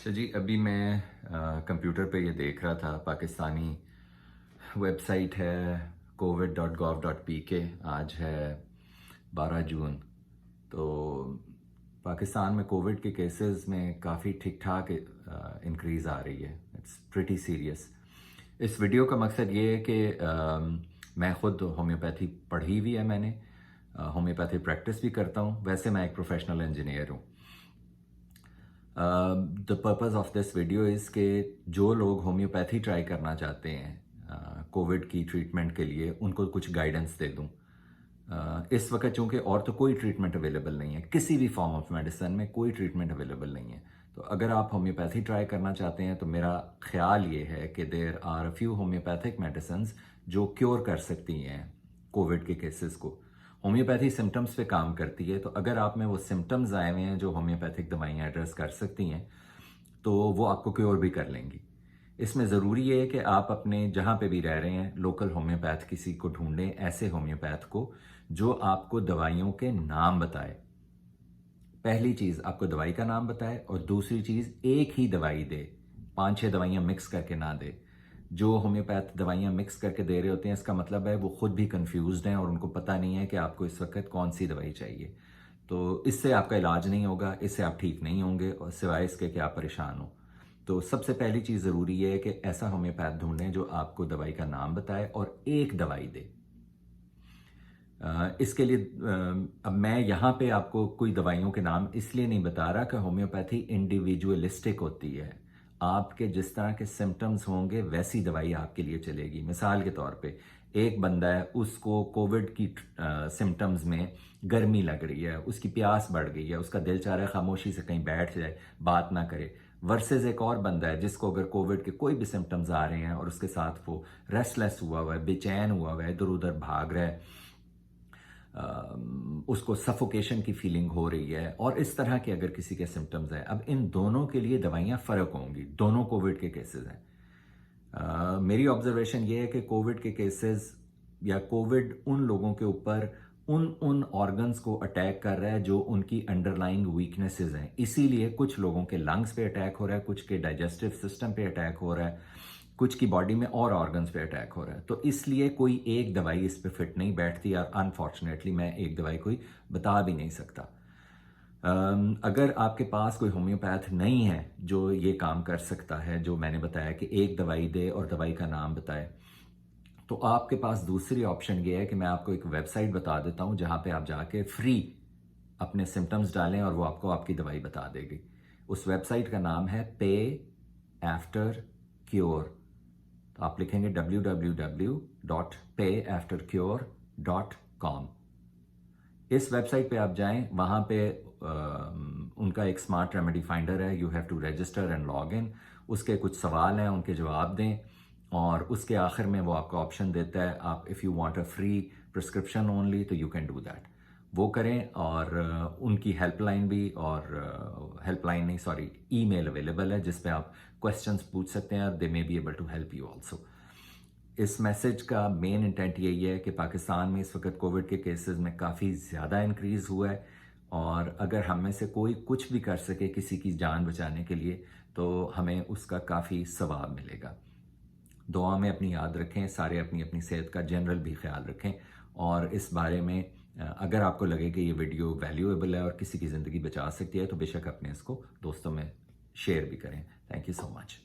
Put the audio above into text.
अच्छा जी, अभी मैं कंप्यूटर पे ये देख रहा था। पाकिस्तानी वेबसाइट है covid.gov.pk। आज है 12 जून। तो पाकिस्तान में कोविड के केसेस में काफ़ी ठीक ठाक इंक्रीज़ आ रही है। It's pretty serious. इस वीडियो का मकसद ये है कि मैं ख़ुद होम्योपैथी पढ़ी हुई है। मैंने होम्योपैथी प्रैक्टिस भी करता हूँ। वैसे मैं एक प्रोफेशनल इंजीनियर हूँ। The purpose of this video is कि जो लोग होम्योपैथी ट्राई करना चाहते हैं कोविड की ट्रीटमेंट के लिए, उनको कुछ गाइडेंस दे दूं। इस वक्त चूंकि और तो कोई ट्रीटमेंट अवेलेबल नहीं है, किसी भी फॉर्म ऑफ मेडिसिन में कोई ट्रीटमेंट अवेलेबल नहीं है। तो अगर आप होम्योपैथी ट्राई करना चाहते हैं तो मेरा ख्याल ये है कि there are a few homeopathic medicines जो क्योर कर सकती हैं कोविड के केसेस को। होम्योपैथी सिम्टम्स पे काम करती है, तो अगर आप में वो सिम्टम्स आए हुए हैं जो होम्योपैथिक दवाइयाँ एड्रेस कर सकती हैं तो वो आपको क्योर भी कर लेंगी। इसमें ज़रूरी है कि आप अपने जहाँ पे भी रह रहे हैं लोकल होम्योपैथ किसी को ढूंढें, ऐसे होम्योपैथ को जो आपको दवाइयों के नाम बताए। पहली चीज़ आपको दवाई का नाम बताए, और दूसरी चीज़ एक ही दवाई दे, 5-6 दवाइयाँ मिक्स करके ना दे। जो होम्योपैथ दवाइयाँ मिक्स करके दे रहे होते हैं, इसका मतलब है वो खुद भी कंफ्यूज्ड हैं और उनको पता नहीं है कि आपको इस वक्त कौन सी दवाई चाहिए। तो इससे आपका इलाज नहीं होगा, इससे आप ठीक नहीं होंगे, और सिवाय इसके कि आप परेशान हो। तो सबसे पहली चीज़ ज़रूरी है कि ऐसा होम्योपैथ ढूंढें जो आपको दवाई का नाम बताए और एक दवाई दे। इसके लिए अब मैं यहाँ पे आपको कोई दवाइयों के नाम इसलिए नहीं बता रहा कि होम्योपैथी इंडिविजुअलिस्टिक होती है। आपके जिस तरह के सिम्टम्स होंगे वैसी दवाई आपके लिए चलेगी। मिसाल के तौर पे एक बंदा है, उसको कोविड की सिम्टम्स में गर्मी लग रही है, उसकी प्यास बढ़ गई है, उसका दिल चाह रहा है खामोशी से कहीं बैठ जाए, बात ना करे। वर्सेस एक और बंदा है जिसको अगर कोविड के कोई भी सिम्टम्स आ रहे हैं और उसके साथ वो रेस्टलेस हुआ है, बेचैन हुआ है, इधर उधर भाग रहा है, उसको सफोकेशन की फीलिंग हो रही है, और इस तरह के अगर किसी के सिम्टम्स हैं। अब इन दोनों के लिए दवाइयाँ फ़र्क होंगी। दोनों कोविड के केसेस हैं। मेरी ऑब्जर्वेशन ये है कि कोविड के केसेस या कोविड उन लोगों के ऊपर उन ऑर्गन्स को अटैक कर रहा है जो उनकी अंडरलाइंग वीकनेसेस हैं। इसीलिए कुछ लोगों के लंग्स पे अटैक हो रहा है, कुछ के डाइजेस्टिव सिस्टम पे अटैक हो रहा है, कुछ की बॉडी में और ऑर्गन्स पे अटैक हो रहा है। तो इसलिए कोई एक दवाई इस पे फिट नहीं बैठती, और अनफॉर्चुनेटली मैं एक दवाई कोई बता भी नहीं सकता। अगर आपके पास कोई होम्योपैथ नहीं है जो ये काम कर सकता है, जो मैंने बताया कि एक दवाई दे और दवाई का नाम बताए, तो आपके पास दूसरी ऑप्शन ये है कि मैं आपको एक वेबसाइट बता देता हूँ जहाँ पे आप जाके फ्री अपने सिम्टम्स डालें और वो आपको आपकी दवाई बता देगी। उस वेबसाइट का नाम है पे आफ्टर क्योर। तो आप लिखेंगे www.payaftercure.com। इस वेबसाइट पे आप जाएं, वहाँ पे उनका एक स्मार्ट रेमेडी फाइंडर है। You have to register and log in. उसके कुछ सवाल हैं, उनके जवाब दें, और उसके आखिर में वो आपको ऑप्शन देता है, आप if you want a free prescription only तो यू कैन डू दैट। वो करें, और उनकी हेल्पलाइन भी, और हेल्पलाइन नहीं सॉरी ईमेल अवेलेबल है जिस पे आप क्वेश्चंस पूछ सकते हैं। They may be able to help you also. इस मैसेज का मेन इंटेंट यही है कि पाकिस्तान में इस वक्त कोविड के केसेस में काफ़ी ज़्यादा इंक्रीज़ हुआ है, और अगर हम में से कोई कुछ भी कर सके किसी की जान बचाने के लिए तो हमें उसका काफ़ी सवाब मिलेगा। दुआ में अपनी याद रखें, सारे अपनी अपनी सेहत का जनरल भी ख्याल रखें, और इस बारे में अगर आपको लगे कि ये वीडियो वैल्यूएबल है और किसी की ज़िंदगी बचा सकती है तो बेशक अपने इसको दोस्तों में शेयर भी करें। Thank you so much.